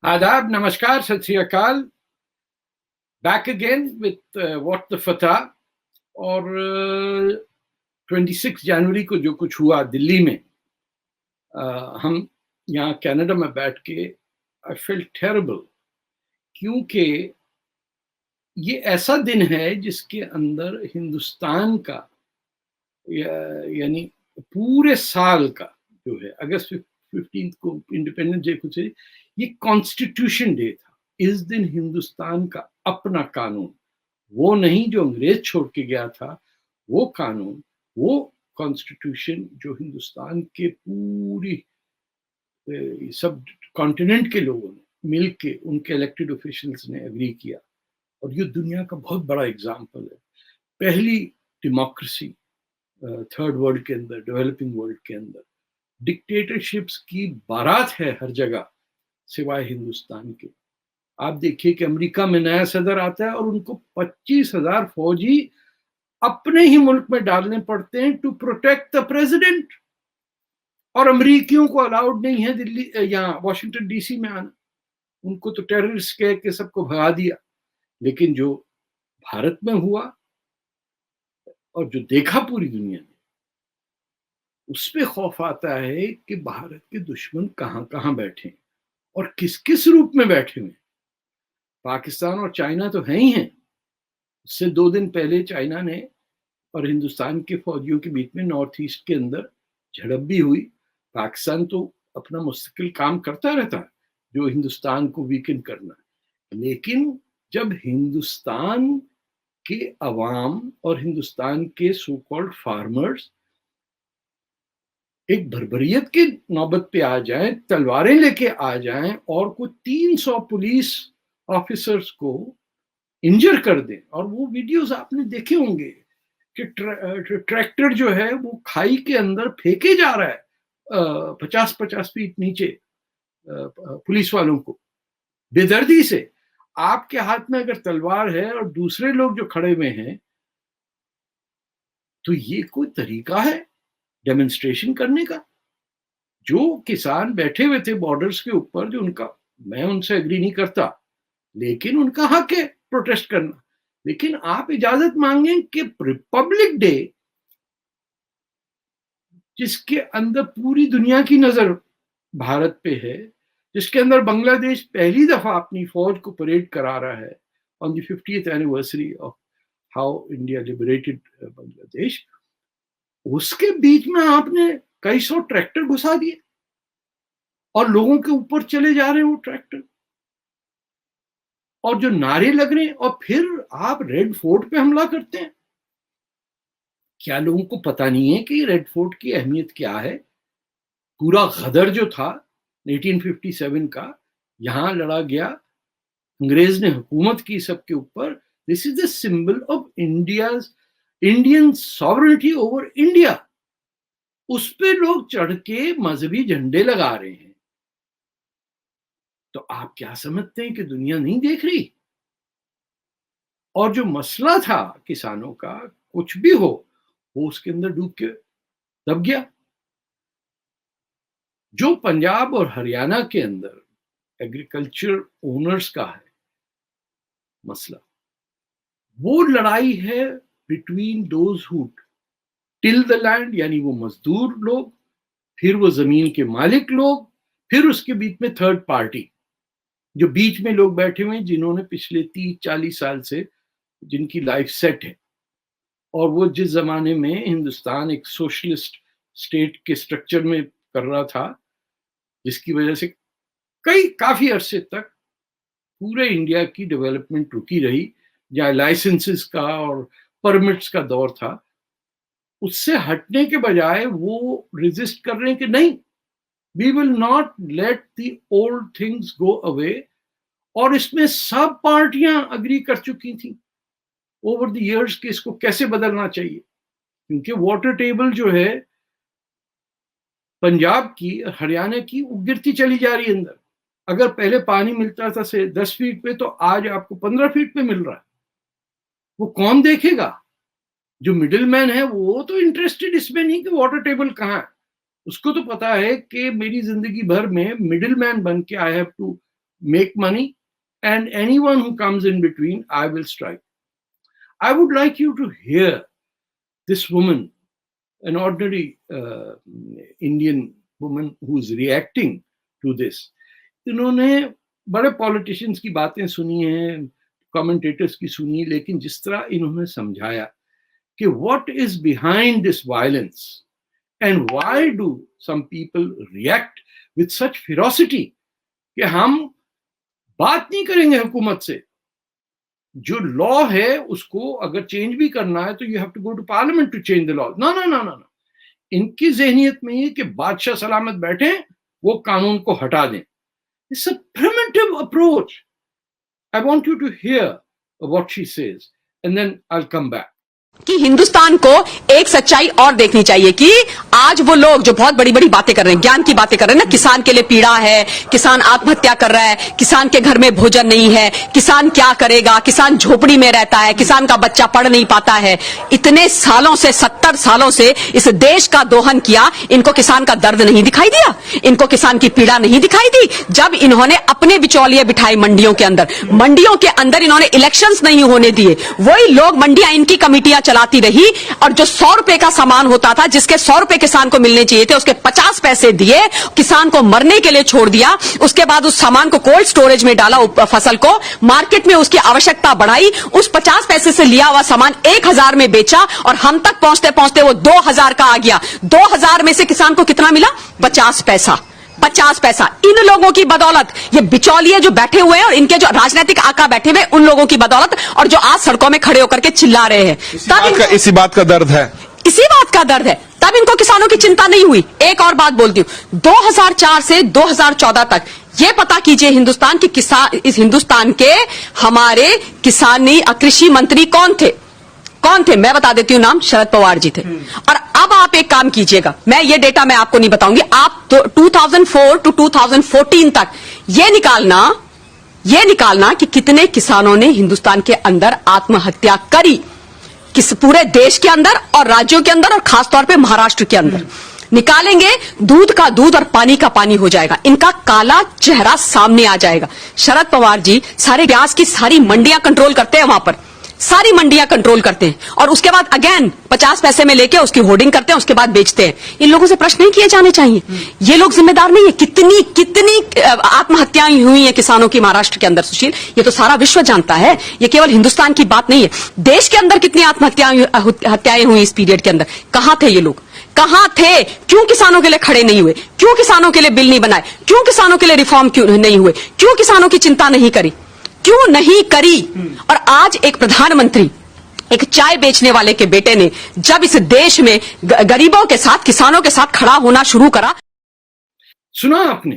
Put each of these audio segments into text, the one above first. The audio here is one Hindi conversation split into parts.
आदाब, नमस्कार, सत श्री अकाल। Back again with what the फतह। और 26 जनवरी को जो कुछ हुआ दिल्ली में, हम यहाँ कनाडा में बैठ के आई फेल्ट टेरिबल, क्योंकि ये ऐसा दिन है जिसके अंदर हिंदुस्तान का यानी पूरे साल का जो है, अगस्त 15 को इंडिपेंडेंस डे को, ये कॉन्स्टिट्यूशन डे था। इस दिन हिंदुस्तान का अपना कानून, वो नहीं जो अंग्रेज छोड़ के गया था, वो कानून, वो कॉन्स्टिट्यूशन जो हिंदुस्तान के पूरी सब कॉन्टिनेंट के लोगों ने मिल के, उनके इलेक्टेड ऑफिशियल्स ने एग्री किया। और ये दुनिया का बहुत बड़ा एग्जाम्पल है। पहली डेमोक्रेसी थर्ड वर्ल्ड के अंदर, डेवलपिंग वर्ल्ड के अंदर डिक्टेटरशिप्स की बारात है हर जगह सिवाय हिंदुस्तान के। आप देखिए कि अमेरिका में नया सदर आता है और उनको 25,000 फौजी अपने ही मुल्क में डालने पड़ते हैं टू प्रोटेक्ट द प्रेसिडेंट। और अमेरिकियों को अलाउड नहीं है दिल्ली या वॉशिंगटन डीसी में आना। उनको तो टेररिस्ट कह के सबको भगा दिया। लेकिन जो भारत में हुआ और जो देखा पूरी दुनिया ने, उस पे खौफ आता है कि भारत के दुश्मन कहां कहां बैठे और किस किस रूप में बैठे हुए। पाकिस्तान और चाइना तो है ही हैं। उससे 2 दिन पहले चाइना ने और हिंदुस्तान के फौजियों के बीच में नॉर्थ ईस्ट के अंदर झड़प भी हुई। पाकिस्तान तो अपना मुस्तकिल काम करता रहता है जो हिंदुस्तान को वीकन करना है। लेकिन जब हिंदुस्तान के अवाम और हिंदुस्तान के सो कॉल्ड फार्मर्स एक भरभरियत की नौबत पे आ जाएं, तलवारें लेके आ जाएं और कुछ 300 पुलिस ऑफिसर्स को इंजर कर दें, और वो वीडियोस आपने देखे होंगे कि ट्रैक्टर जो है वो खाई के अंदर फेंके जा रहा है 50-50 फीट नीचे पुलिस वालों को बेदर्दी से। आपके हाथ में अगर तलवार है और दूसरे लोग जो खड़े हुए हैं, तो ये कोई तरीका है डेमोन्स्ट्रेशन करने का? जो किसान बैठे हुए थे बॉर्डर्स के ऊपर, जो उनका, मैं उनसे एग्री नहीं करता, लेकिन उनका हक है प्रोटेस्ट करना। लेकिन आप इजाजत मांगें कि रिपब्लिक डे, जिसके अंदर पूरी दुनिया की नजर भारत पे है, जिसके अंदर बांग्लादेश पहली दफा अपनी फौज को परेड करा रहा है on the 50th anniversary of how India liberated Bangladesh, उसके बीच में आपने कई सौ ट्रैक्टर घुसा दिए और लोगों के ऊपर चले जा रहे हैं वो ट्रैक्टर, और जो नारे लग रहे हैं, और फिर आप रेड फोर्ट पे हमला करते हैं। क्या लोगों को पता नहीं है कि रेड फोर्ट की अहमियत क्या है? पूरा गदर जो था 1857 का, यहां लड़ा गया, अंग्रेज ने हुकूमत की सबके ऊपर। This is the symbol of Indian sovereignty over India. उस पे लोग चढ़ के मजहबी झंडे लगा रहे हैं। तो आप क्या समझते हैं कि दुनिया नहीं देख रही? और जो मसला था किसानों का, कुछ भी हो, वो उसके अंदर डूब के दब गया। जो पंजाब और हरियाणा के अंदर एग्रीकल्चर ओनर्स का है मसला, वो लड़ाई है between those who till the land, यानी वो मजदूर लोग, फिर वो जमीन के मालिक लोग, फिर उसके बीच में थर्ड पार्टी, जो बीच में लोग बैठे हुए हैं जिन्होंने पिछले 30-40 साल से जिनकी लाइफ सेट है। और वो जिस जमाने में हिंदुस्तान एक सोशलिस्ट स्टेट के स्ट्रक्चर में कर रहा था, जिसकी वजह से काफी अरसे तक पूरे इंडिया की डेवलपमेंट रुकी रही, जहाँ लाइसेंसेस का और परमिट्स का दौर था, उससे हटने के बजाय वो रेजिस्ट कर रहे हैं कि नहीं, we will not let the old things go away. और इसमें सब पार्टियां अग्री कर चुकी थी ओवर द इयर्स कि इसको कैसे बदलना चाहिए, क्योंकि वाटर टेबल जो है पंजाब की, हरियाणा की, वो गिरती चली जा रही है अंदर। अगर पहले पानी मिलता था से 10 फीट पे, तो आज आपको 15 फीट पे मिल रहा है। वो कौन देखेगा? जो मिडिल मैन है वो तो इंटरेस्टेड इसमें नहीं कि वाटर टेबल कहाँ है, उसको तो पता है कि मेरी जिंदगी भर में मिडिल मैन बन के I have to make money and anyone who comes in between I will strike. I would like you to hear this woman, an ordinary Indian woman who's reacting to this. इन्होंने बड़े पॉलिटिशियंस की बातें सुनी हैं, कमेंटेटर्स की सुनी, लेकिन जिस तरह इन्होंने समझाया कि what is behind this violence and why do some people react with such ferocity कि हम बात नहीं करेंगे हुकूमत से, जो लॉ है उसको अगर चेंज भी करना है तो you have to go to parliament to change the law. ना ना ना ना, इनकी जहनियत में ये कि बादशाह सलामत बैठे, वो कानून को हटा दें. It's a primitive approach. I want you to hear what she says and then I will come back. कि हिंदुस्तान को एक सच्चाई और देखनी चाहिए कि आज वो लोग जो बहुत बड़ी बड़ी बातें कर रहे हैं, ज्ञान की बातें कर रहे हैं ना, किसान के लिए पीड़ा है, किसान आत्महत्या कर रहा है, किसान के घर में भोजन नहीं है, किसान क्या करेगा, किसान झोपड़ी में रहता है, किसान का बच्चा पढ़ नहीं पाता है. इतने सालों से, 70 सालों से इस देश का दोहन किया, इनको किसान का दर्द नहीं दिखाई दिया, इनको किसान की पीड़ा नहीं दिखाई दी. जब इन्होंने अपने बिचौलिए बिठाए मंडियों के अंदर इन्होंने इलेक्शंस नहीं होने दिए, वही लोग मंडियां इनकी कमिटियां चलाती रही और जो 100 रुपए का सामान होता था, जिसके 100 रुपए किसान को मिलने चाहिए थे, उसके 50 पैसे दिए, किसान को मरने के लिए छोड़ दिया. उसके बाद उस सामान को कोल्ड स्टोरेज में डाला, फसल को मार्केट में उसकी आवश्यकता बढ़ाई, उस 50 पैसे से लिया हुआ सामान 1000 में बेचा और हम तक पहुंचते पहुंचते वो 2000 का आ गया. 2000 में से किसान को कितना मिला? 50 पैसा. 50 पैसा. इन लोगों की बदौलत, ये बिचौलिए जो बैठे हुए हैं और इनके जो राजनीतिक आका बैठे हुए, उन लोगों की बदौलत, और जो आज सड़कों में खड़े होकर के चिल्ला रहे हैं, इसी बात का दर्द है, इसी बात का दर्द है. तब इनको किसानों की चिंता नहीं हुई. एक और बात बोलती हूं, 2004 से 2014 तक ये पता कीजिए हिंदुस्तान की किसान, इस हिंदुस्तान के हमारे किसानी कृषि मंत्री कौन थे? मैं बता देती हूं नाम, शरद पवार जी थे. और अब आप एक काम कीजिएगा, मैं ये डेटा मैं आपको नहीं बताऊंगी, आप तो 2004 टू 2014 तक ये निकालना कि कितने किसानों ने हिंदुस्तान के अंदर आत्महत्या करी, किस पूरे देश के अंदर और राज्यों के अंदर और खासतौर पे महाराष्ट्र के अंदर. निकालेंगे, दूध का दूध और पानी का पानी हो जाएगा, इनका काला चेहरा सामने आ जाएगा. शरद पवार जी सारे प्याज की सारी मंडियां कंट्रोल करते हैं, वहां पर सारी मंडियां कंट्रोल करते हैं, और उसके बाद अगेन 50 पैसे में लेके उसकी होर्डिंग करते हैं, उसके बाद बेचते हैं. इन लोगों से प्रश्न नहीं किए जाने चाहिए? ये लोग जिम्मेदार नहीं है? कितनी आत्महत्याएं हुई हैं किसानों की महाराष्ट्र के अंदर, सुशील, ये तो सारा विश्व जानता है, ये केवल हिंदुस्तान की बात नहीं है. देश के अंदर कितनी आत्महत्याएं हुई इस पीरियड के अंदर? कहां थे ये लोग? कहां थे? क्यों किसानों के लिए खड़े नहीं हुए? क्यों किसानों के लिए बिल नहीं बनाए? क्यों किसानों के लिए रिफॉर्म क्यों नहीं हुए? क्यों किसानों की चिंता नहीं करी? क्यों नहीं करी? और आज एक प्रधानमंत्री, एक चाय बेचने वाले के बेटे ने जब इस देश में गरीबों के साथ, किसानों के साथ खड़ा होना शुरू करा. सुना आपने?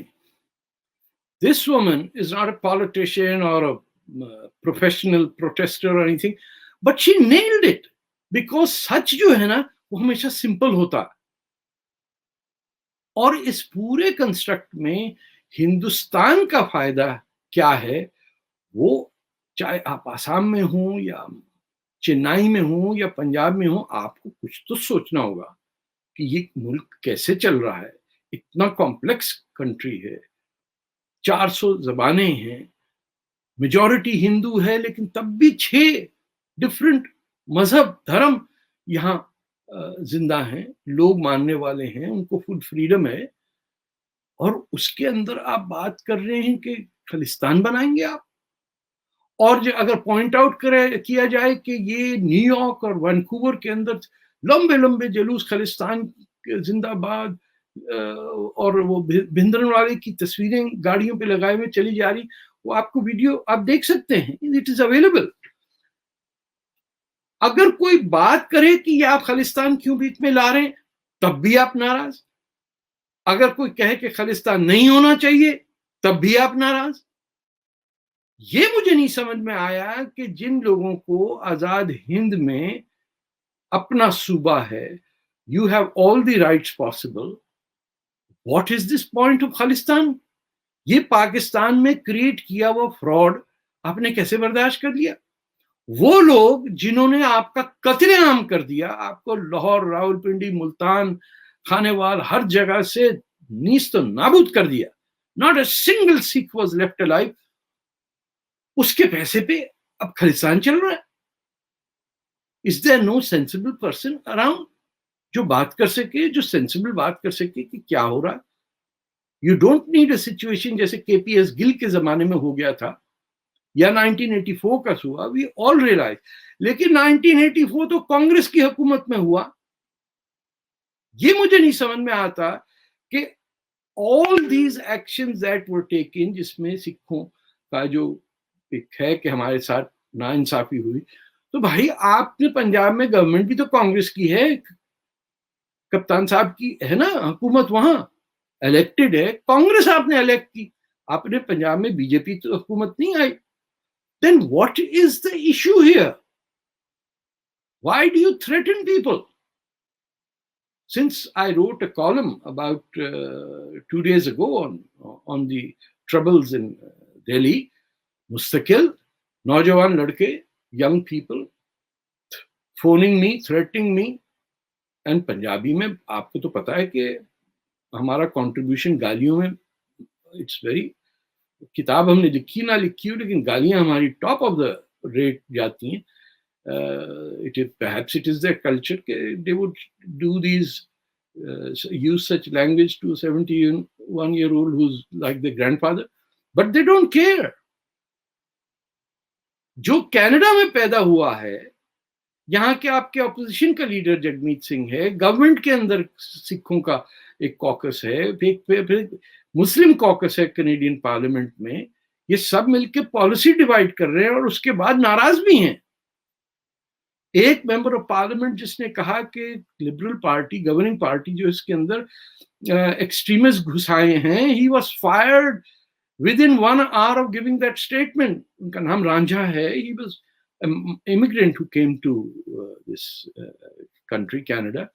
This woman is not a politician और अ प्रोफेशनल प्रोटेस्टर और anything, but she nailed it. Because सच जो है ना, वो हमेशा सिंपल होता है. और इस पूरे कंस्ट्रक्ट में हिंदुस्तान का फायदा क्या है, वो चाहे आप आसाम में हो या चेन्नई में हो या पंजाब में हो, आपको कुछ तो सोचना होगा कि ये मुल्क कैसे चल रहा है. इतना कॉम्प्लेक्स कंट्री है, 400 जबानें हैं, मेजॉरिटी हिंदू है, लेकिन तब भी 6 डिफरेंट मजहब धर्म यहाँ जिंदा हैं, लोग मानने वाले हैं, उनको फुल फ्रीडम है. और उसके अंदर आप बात कर रहे हैं कि खालिस्तान बनाएंगे आप. और जो अगर पॉइंट आउट किया जाए कि ये न्यूयॉर्क और वैंकूवर के अंदर लंबे लंबे जुलूस खालिस्तान जिंदाबाद और वो भिंद्रनवाले की तस्वीरें गाड़ियों पे लगाए हुए चली जा रही, वो आपको वीडियो आप देख सकते हैं, इट इज अवेलेबल. अगर कोई बात करे कि ये आप खालिस्तान क्यों बीच में ला रहे हैं, तब भी आप नाराज. अगर कोई कहे कि खालिस्तान नहीं होना चाहिए, तब भी आप नाराज. ये मुझे नहीं समझ में आया कि जिन लोगों को आजाद हिंद में अपना सूबा है, you have all the rights possible, what is this point of Khalistan? ये पाकिस्तान में क्रिएट किया हुआ फ्रॉड आपने कैसे बर्दाश्त कर लिया? वो लोग जिन्होंने आपका कत्लेआम कर दिया, आपको लाहौर, रावलपिंडी, मुल्तान, खानेवाल हर जगह से नीस्त नाबूद कर दिया, not a single Sikh was left alive, उसके पैसे पे अब खालिस्तान चल रहा है। Is there no sensible person around जो बात कर सके, जो सेंसिबल बात कर सके कि क्या हो रहा है? You don't need a situation जैसे केपीएस गिल के जमाने में हो गया था या 1984 का हुआ, वी ऑल रियलाइज। लेकिन 1984 तो कांग्रेस की हुकूमत में हुआ। ये मुझे नहीं समझ में आता कि all these actions that were taken, जिसमें सिखों का जो एक है कि हमारे साथ नाइंसाफी हुई, तो भाई आपने पंजाब में गवर्नमेंट भी तो कांग्रेस की है, कप्तान साहब की है ना हुकूमत, वहां इलेक्टेड है, कांग्रेस आपने इलेक्ट की, आपने पंजाब में बीजेपी तो हुकूमत नहीं आई। Then what is the issue here? Why do you threaten people? Since I wrote a column about 2 days ago on the troubles in Delhi, Mustaqil, नौजवान लड़के, young people phoning me, threatening me, and Punjabi में आपको तो पता है कि हमारा कंट्रीब्यूशन गालियों में इट्स वेरी, किताब हमने लिखी ना लिखी हो लेकिन गालियां हमारी टॉप ऑफ द रेट जाती हैं। It is perhaps it is their culture, they would do these use such language to a 71-year-old who's like their grandfather, but they don't care. जो कनाडा में पैदा हुआ है, यहाँ के आपके ऑपोजिशन का लीडर जगमीत सिंह है, गवर्नमेंट के अंदर सिखों का एक कॉकस है, फिर मुस्लिम कॉकस है कैनेडियन पार्लियामेंट में, ये सब मिलकर पॉलिसी डिवाइड कर रहे हैं और उसके बाद नाराज भी हैं। एक मेंबर ऑफ पार्लियामेंट जिसने कहा कि लिबरल पार्टी, गवर्निंग पार्टी जो इसके अंदर एक्सट्रीमिस्ट घुसाए हैं, he was fired with in 1 hour of giving that statement. उनका नाम रांझा है, he was an immigrant who came to this country, Canada.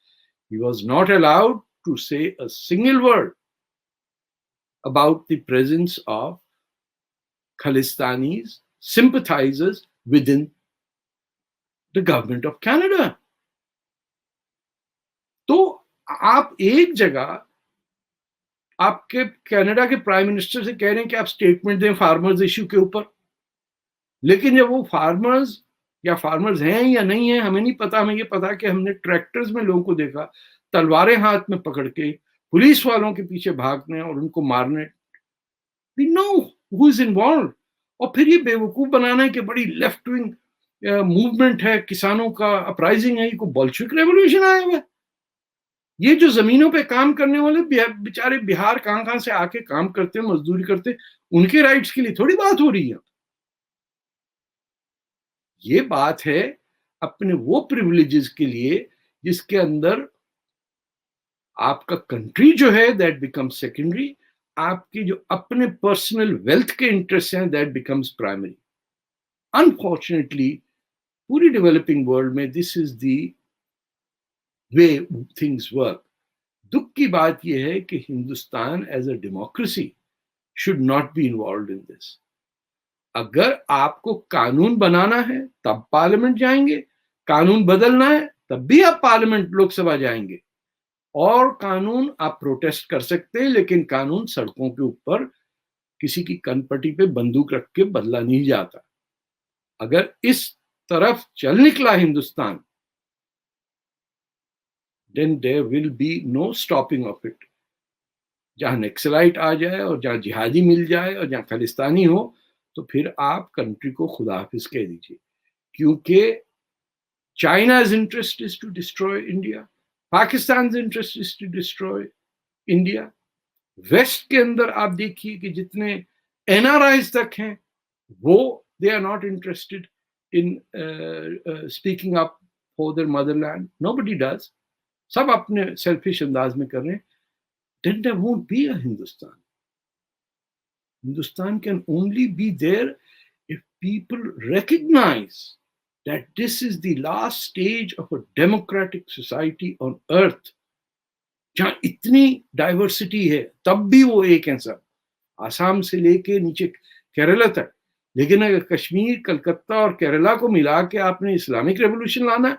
He was not allowed to say a single word about the presence of Khalistanis sympathizers within the government of Canada. तो आप एक जगह आपके कनाडा के प्राइम मिनिस्टर से कह रहे हैं कि आप स्टेटमेंट दें फार्मर्स इश्यू के ऊपर, लेकिन जब वो फार्मर्स या फार्मर्स हैं या नहीं है हमें नहीं पता, हमें ये पता कि हमने ट्रैक्टर्स में लोगों को देखा तलवारें हाथ में पकड़ के पुलिस वालों के पीछे भागने और उनको मारने। We know who is involve. और फिर ये बेवकूफ बनाना है कि बड़ी लेफ्ट विंग मूवमेंट है, किसानों का अपराइजिंग है, ये को बोल्शेविक रेवोल्यूशन आया हुआ है। ये जो जमीनों पे काम करने वाले बेचारे बिहार कहां से आके काम करते हैं, मजदूरी करते हैं, उनके राइट्स के लिए थोड़ी बात हो रही है। ये बात है अपने वो प्रिविलेजेस के लिए जिसके अंदर आपका कंट्री जो है दैट बिकम्स सेकेंडरी, आपकी जो अपने पर्सनल वेल्थ के इंटरेस्ट हैं दैट बिकम्स प्राइमरी। अनफॉर्चुनेटली पूरी डेवलपिंग वर्ल्ड में this is the way things work. दुख की बात यह है कि Hindustan as a democracy should not be involve in this. अगर आपको कानून बनाना है तब पार्लियामेंट जाएंगे, कानून बदलना है तब भी आप पार्लियामेंट लोकसभा जाएंगे, और कानून आप प्रोटेस्ट कर सकते हैं लेकिन कानून सड़कों के ऊपर किसी की कनपटी पे बंदूक रख के बदला नहीं जाता। अगर इस तरफ चल निकला Hindustan, then there will be no stopping of it। जहां नक्सलाइट आ जाए और जहां जिहादी मिल जाए और जहां खालिस्तानी हो तो फिर आप कंट्री को खुदा हाफिज कह दीजिए, क्योंकि China's interest is to destroy India, Pakistan's interest is to destroy India। West के अंदर आप देखिए कि जितने एनआरआईज तक हैं वो they are not interested in speaking up for their motherland, nobody does, सब अपने सेल्फिश अंदाज में कर रहे हैं। Then there won't be a Hindustan. Hindustan can only be there if people recognize that this is the last stage of a democratic society on earth, जहां इतनी डाइवर्सिटी है तब भी वो एक हैं सब, आसाम से लेके नीचे केरला तक लेकिन अगर कश्मीर, कलकत्ता और केरला को मिला के आपने इस्लामिक रेवोल्यूशन लाना है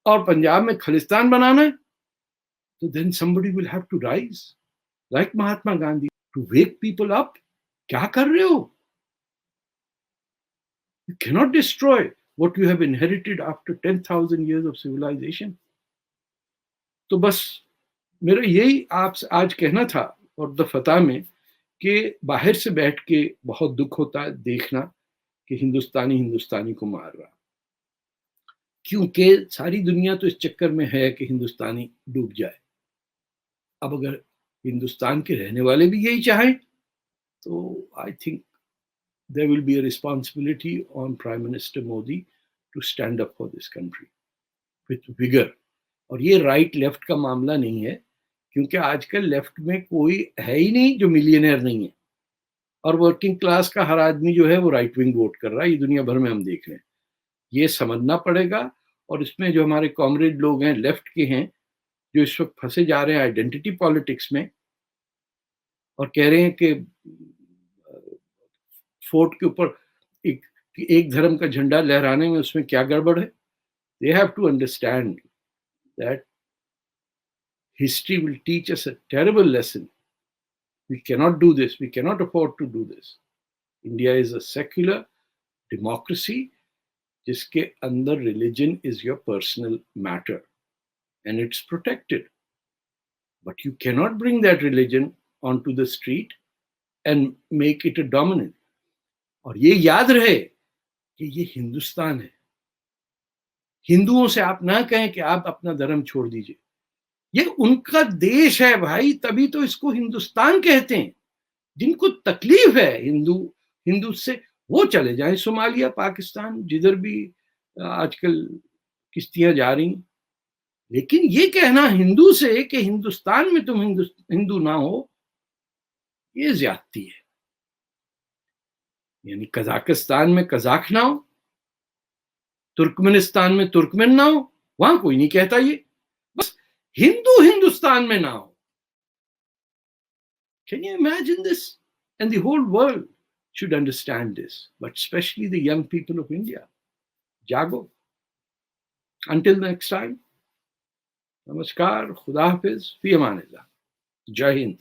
और पंजाब में खालिस्तान बनाना है, तो then somebody will have to rise like Mahatma Gandhi to wake people up. क्या कर रहे हो? You cannot destroy what you have inherited after 10,000 years of civilization. तो बस मेरा यही आपसे आज कहना था और द फतह में कि बाहर से बैठ के बहुत दुख होता है देखना कि हिंदुस्तानी हिंदुस्तानी को मार रहा, क्योंकि सारी दुनिया तो इस चक्कर में है कि हिंदुस्तानी डूब जाए। अब अगर हिंदुस्तान के रहने वाले भी यही चाहें तो I think there will be a responsibility on Prime Minister Modi to stand up for this country with vigor. और ये राइट लेफ्ट का मामला नहीं है, क्योंकि आजकल लेफ्ट में कोई है ही नहीं जो मिलियनेयर नहीं है, और वर्किंग क्लास का हर आदमी जो है वो राइट विंग वोट कर रहा है। ये दुनिया भर में हम देख रहे हैं, ये समझना पड़ेगा। और इसमें जो हमारे कॉमरेड लोग हैं लेफ्ट के हैं जो इस वक्त फंसे जा रहे हैं आइडेंटिटी पॉलिटिक्स में और कह रहे हैं कि फोर्ट के ऊपर एक धर्म का झंडा लहराने में उसमें क्या गड़बड़ है। They have to understand that history will teach us a terrible lesson. We cannot do this, we cannot afford to do this. India is a secular democracy जिसके अंदर religion is your personal matter and it's protected, but you cannot bring that religion on to the street and make it a dominant. और ये याद रहे कि ये हिंदुस्तान है। हिंदुओं से आप ना कहें कि आप अपना धर्म छोड़ दीजिए, ये उनका देश है भाई, तभी तो इसको हिंदुस्तान कहते हैं। जिनको तकलीफ है हिंदू से, वो चले जाएं सोमालिया, पाकिस्तान, जिधर भी आजकल किश्तियां जा रही। लेकिन ये कहना हिंदू से कि हिंदुस्तान में तुम हिंदू ना हो, ये ज्यादती है। यानी कजाकिस्तान में कजाक ना हो, तुर्कमेनिस्तान में तुर्कमेन ना हो, वहां कोई नहीं कहता ये, बस हिंदू हिंदुस्तान में ना हो। Can you imagine this? And the whole world should understand this, but especially the young people of India. Jago. Until next time, namaskar, khuda hafiz, fi amanillah. Jai Hind.